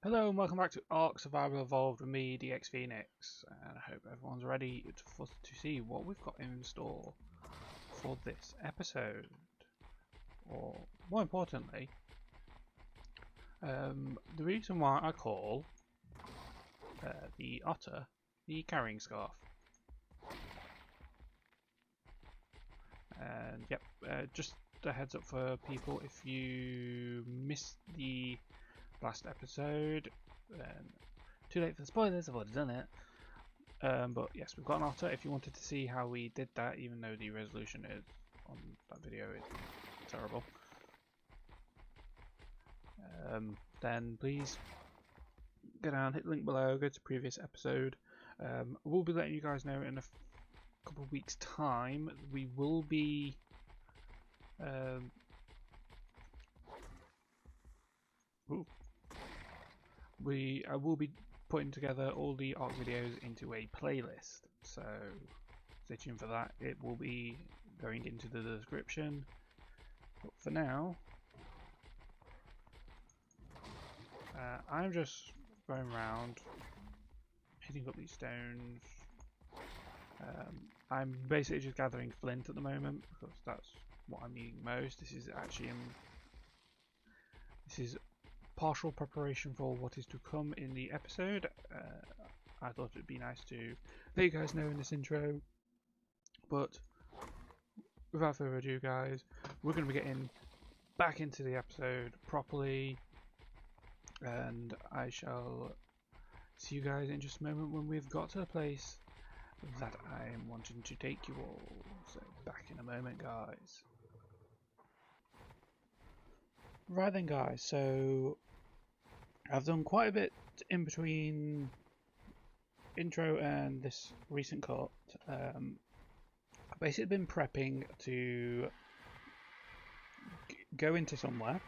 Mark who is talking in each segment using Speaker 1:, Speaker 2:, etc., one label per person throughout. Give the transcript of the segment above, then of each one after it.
Speaker 1: Hello and welcome back to Ark Survival Evolved with me, DX Phoenix, and I hope everyone's ready to see what we've got in store for this episode. Or, more importantly, the reason why I call the otter the carrying scarf. And yep, just a heads up for people, if you missed the last episode, too late for the spoilers, I've already done it. But yes, we've got an otter. If you wanted to see how we did that, even though the resolution is on that video is terrible, then please go down, hit the link below, go to the previous episode. We'll be letting you guys know in a couple of weeks' time. We will be I will be putting together all the Ark videos into a playlist, so stay tuned for that. It will be going into the description, but for now I'm just going around hitting up these stones. I'm basically just gathering flint at the moment because that's what I'm needing most. This is actually this is partial preparation for what is to come in the episode. I thought it'd be nice to let you guys know in this intro, but without further ado, guys, we're going to be getting back into the episode properly, and I shall see you guys in just a moment when we've got to the place that I'm wanting to take you all. So back in a moment, guys. Right then, guys, so I've done quite a bit in between intro and this recent cut. I've basically been prepping to go into somewhere.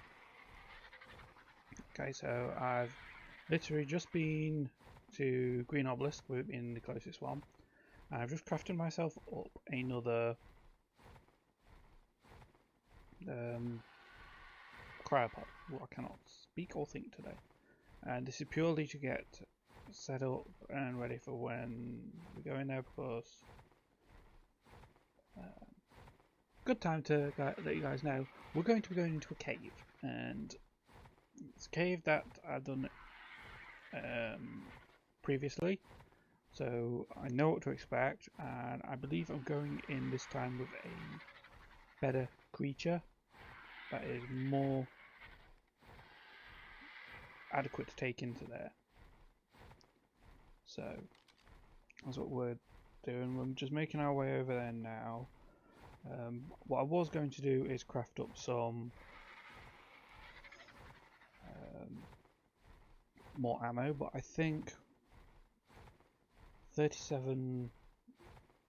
Speaker 1: Okay, so I've literally just been to Green Obelisk, we've been the closest one, and I've just crafted myself up another cryopod. Well, I cannot speak or think today, and this is purely to get set up and ready for when we go in there, because good time to let you guys know we're going to be going into a cave, and it's a cave that I've done previously, so I know what to expect, and I believe I'm going in this time with a better creature that is more adequate to take into there. So that's what we're doing. We're just making our way over there now. What I was going to do is craft up some more ammo, but I think 37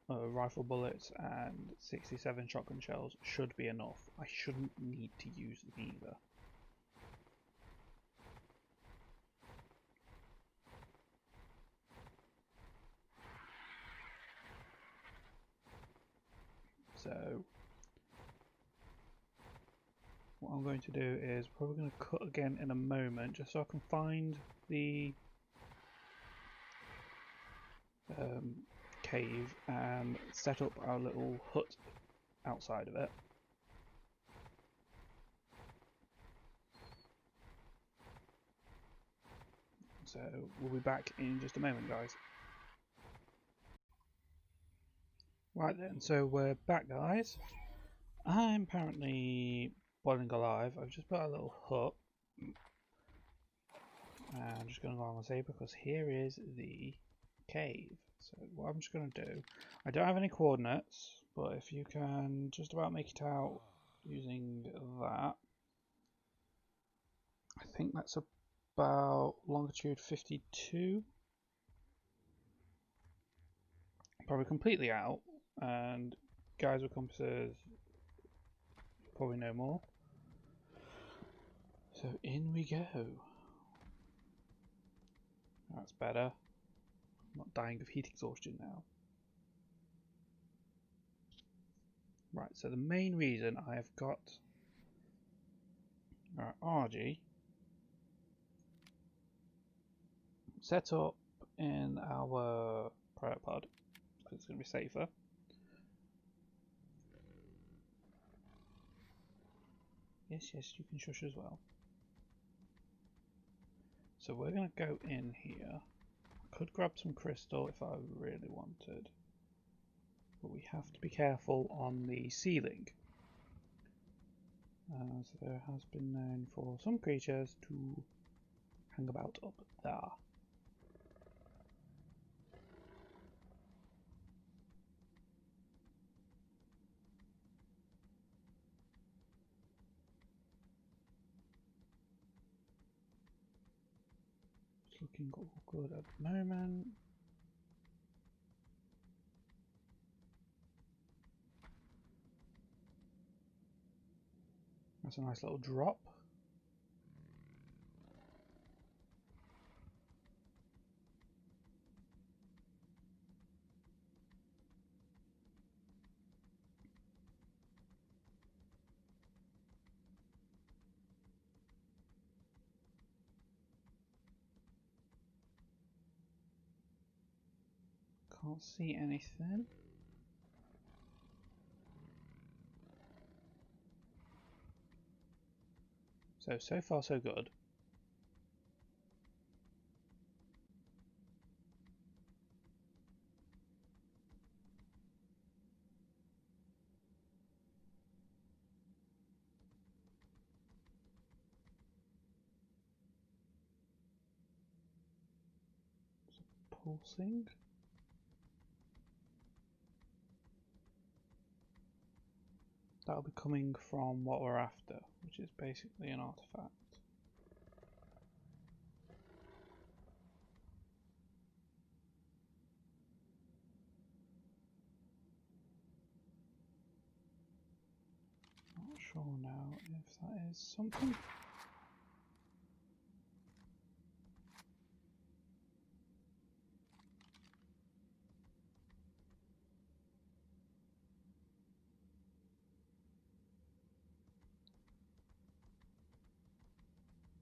Speaker 1: rifle bullets and 67 shotgun shells should be enough. I shouldn't need to use them either. So what I'm going to do is probably going to cut again in a moment, just so I can find the cave and set up our little hut outside of it. So we'll be back in just a moment, guys. Right then, so we're back, guys. I'm apparently boiling alive. I've just put a little hut. And I'm just going to go on and say, because here is the cave. So what I'm just going to do, I don't have any coordinates, but if you can just about make it out using that, I think that's about longitude 52. Probably completely out, and guys with compasses probably know more. So in we go. That's better. I'm not dying of heat exhaustion now. Right, so the main reason I have got our RG set up in our private pod because it's going to be safer. Yes, yes, you can shush as well. So we're going to go in here. I could grab some crystal if I really wanted, but we have to be careful on the ceiling. As there has been known for some creatures to hang about up there. It's looking all good at the moment. That's a nice little drop. Can't see anything. So far so good. Pulsing. That'll be coming from what we're after, which is basically an artifact. Not sure now if that is something.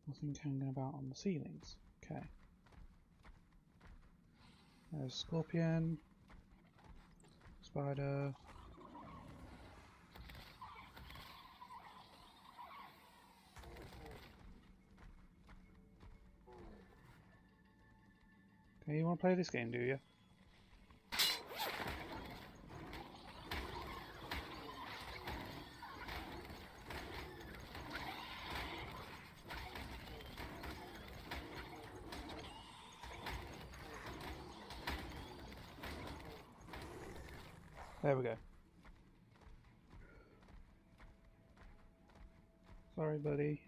Speaker 1: Nothing hanging about on the ceilings. Okay. There's scorpion, spider. Okay, you want to play this game, do you? There we go. Sorry, buddy.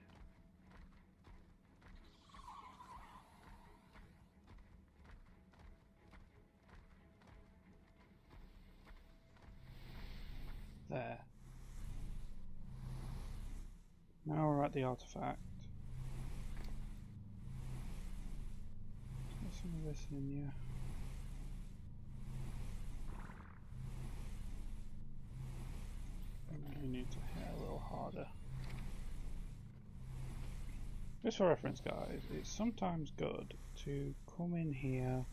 Speaker 1: There. Now we're at the artifact. Let's get some of this in here. We need to hit a little harder. Just for reference, guys, it's sometimes good to come in here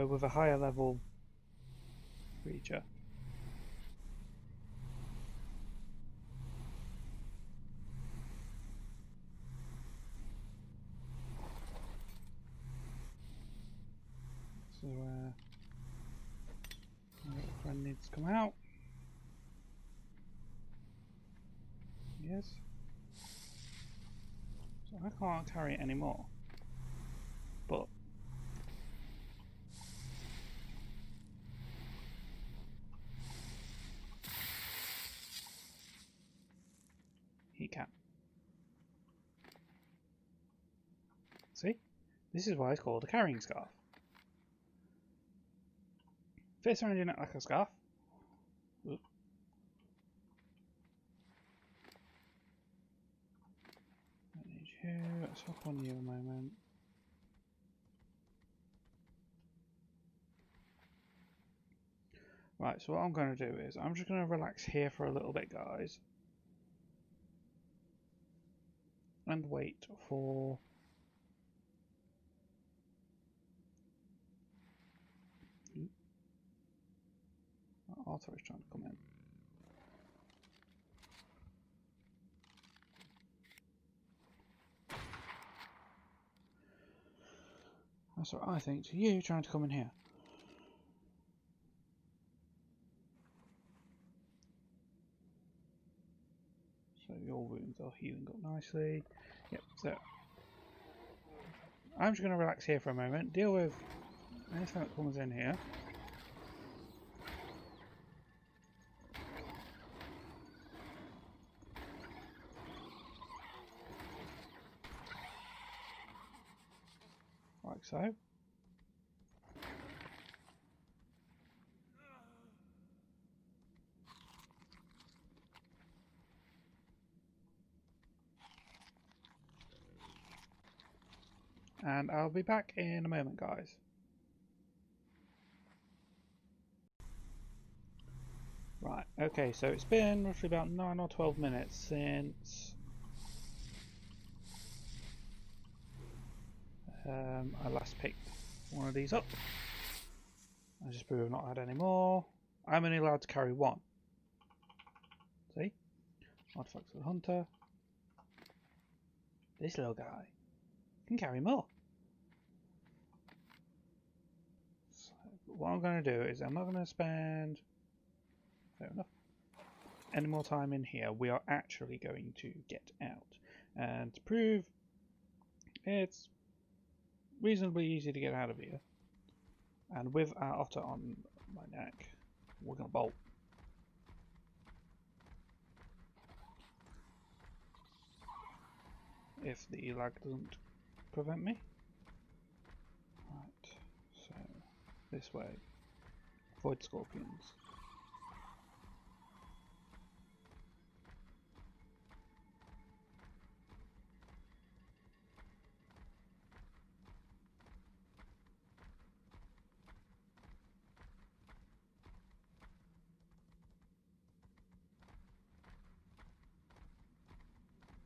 Speaker 1: with a higher level creature. So my little friend needs to come out. Yes. So I can't carry it anymore. But he can. See? This is why it's called a carrying scarf. Fits around your neck like a scarf. Oop. I need you. Let's hop on you a moment. Right, so what I'm going to do is I'm just going to relax here for a little bit, guys. And wait for... Arthur is trying to come in. That's what I think to you trying to come in here. So your wounds are healing up nicely. Yep, so I'm just going to relax here for a moment, deal with anything that comes in here. Like so. And I'll be back in a moment, guys. Right, okay, so it's been roughly about 9 or 12 minutes since I last picked one of these up. I just prove I've not had any more. I'm only allowed to carry one. See? Artifacts of the Hunter. This little guy can carry more. So what I'm going to do is I'm not going to spend fair enough any more time in here. We are actually going to get out. And to prove it's reasonably easy to get out of here, and with our otter on my neck, we're going to bolt. If the lag doesn't prevent me. Right, so this way. Avoid scorpions.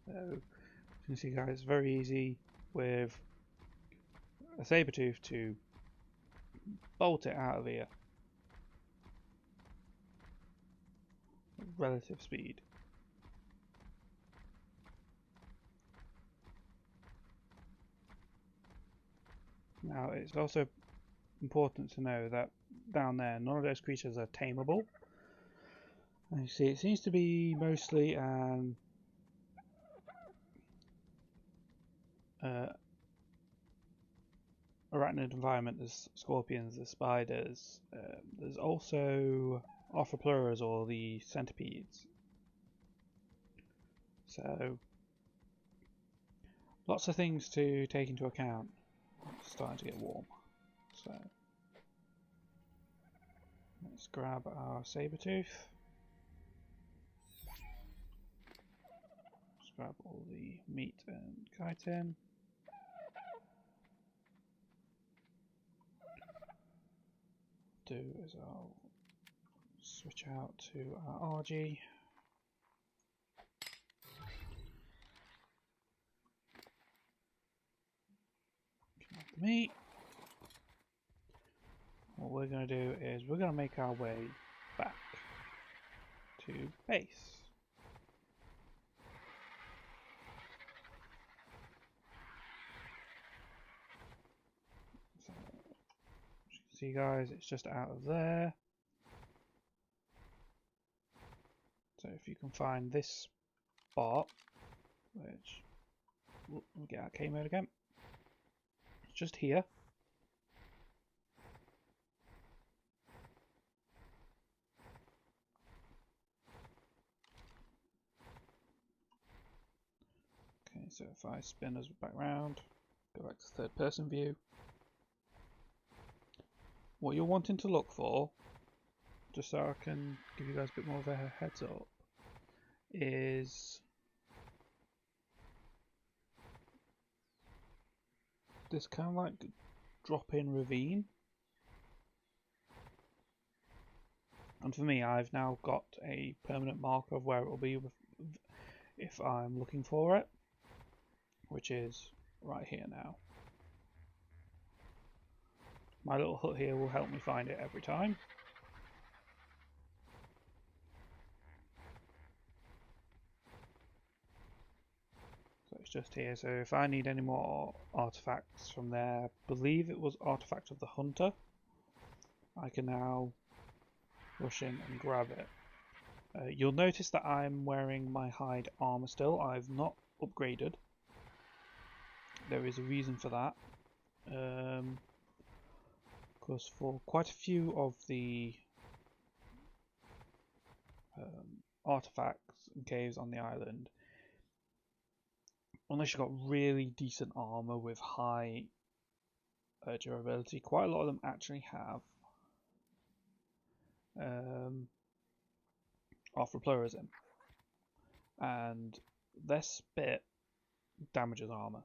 Speaker 1: So, as you can see, guys, very easy with a saber tooth to bolt it out of here. Relative speed. Now, it's also important to know that down there, none of those creatures are tameable. And you see, it seems to be mostly an arachnid environment. There's scorpions, there's spiders, there's also arthropleuras, or the centipedes. So lots of things to take into account. It's starting to get warm, so let's grab our saber tooth. Let's grab all the meat and chitin. Do is I'll switch out to our RG. The meat. What we're going to do is we're going to make our way back to base. So, as you can see, guys, it's just out of there. So if you can find this spot, which we'll get our K mode again. It's just here. Okay, so if I spin us back round, Go back to third person view. What you're wanting to look for, just so I can give you guys a bit more of a heads up, is this kind of like drop-in ravine. And for me, I've now got a permanent marker of where it will be if I'm looking for it, which is right here now. My little hut here will help me find it every time. So it's just here. So if I need any more artifacts from there, I believe it was Artifact of the Hunter, I can now rush in and grab it. You'll notice that I'm wearing my hide armor still. I've not upgraded. There is a reason for that. Because for quite a few of the artifacts and caves on the island, unless you've got really decent armor with high durability, quite a lot of them actually have Arthroplurism, and their spit damages armor.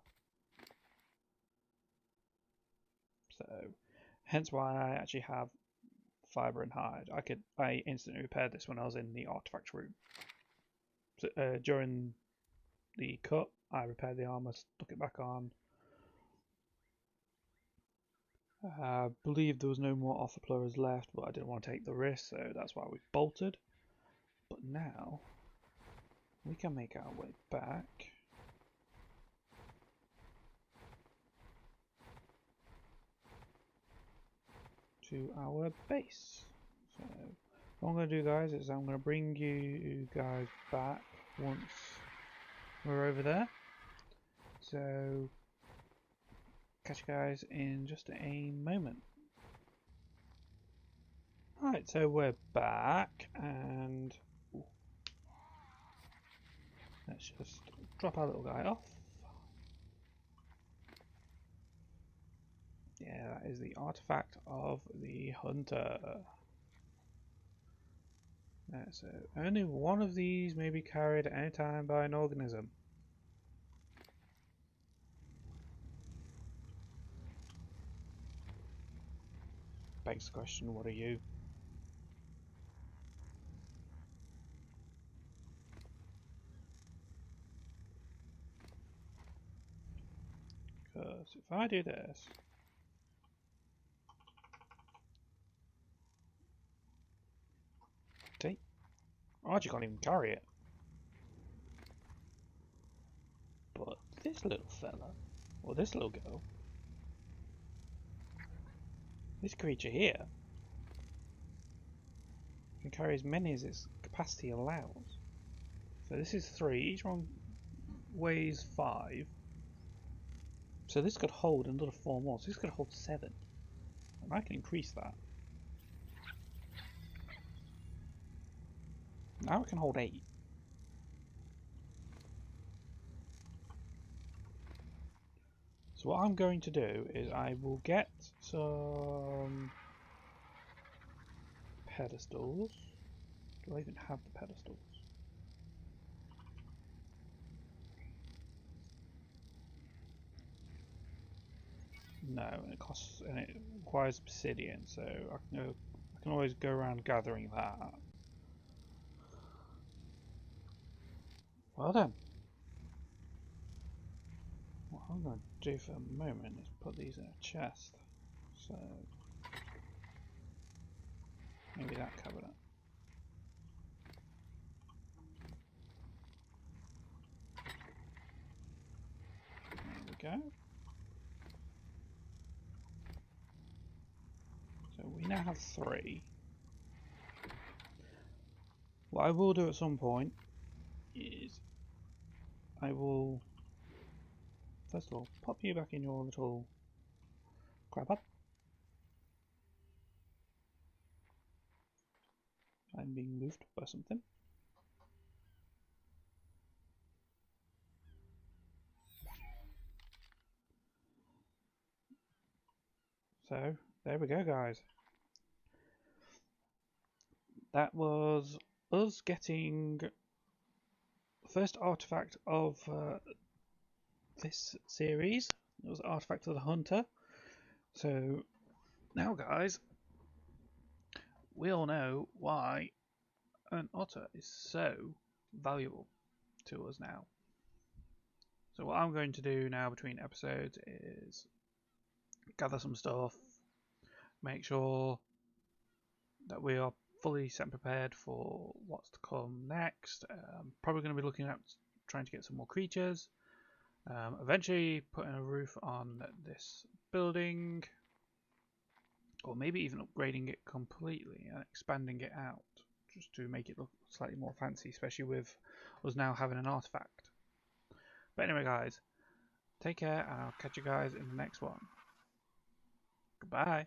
Speaker 1: So, hence why I actually have fiber and hide. I instantly repaired this when I was in the artifact room. So, during the cut, I repaired the armor, stuck it back on. I believe there was no more Arthropluras left, but I didn't want to take the risk, so that's why we bolted. But now we can make our way back to our base. So what I'm going to do, guys, is I'm going to bring you guys back once we're over there. So catch you guys in just a moment. Right, so we're back, and let's just drop our little guy off. Yeah, that is the artifact of the hunter. So only one of these may be carried at any time by an organism. Begs the question, what are you? Because if I do this, see, I actually can't even carry it. But this little fella, or this little girl, this creature here, can carry as many as its capacity allows. So this is 3, each one weighs 5. So this could hold another 4 more, so this could hold 7. And I can increase that. Now it can hold 8. So what I'm going to do is I will get some pedestals. Do I even have the pedestals? No, and it costs, and it requires obsidian, so I can always go around gathering that. Well then, what I'm going to do for a moment is put these in a chest. So maybe that cabinet. There we go. So we now have 3. What I will do at some point is I will first of all pop you back in your little crab hut. I'm being moved by something. So there we go, guys. That was us getting the first artifact of this series. It was Artifact of the Hunter. So now, guys, we all know why an otter is so valuable to us now. So what I'm going to do now between episodes is gather some stuff, make sure that we are fully set and prepared for what's to come next. Probably going to be looking at trying to get some more creatures. Eventually putting a roof on this building, or maybe even upgrading it completely and expanding it out just to make it look slightly more fancy, especially with us now having an artifact. But anyway, guys, take care and I'll catch you guys in the next one. Goodbye.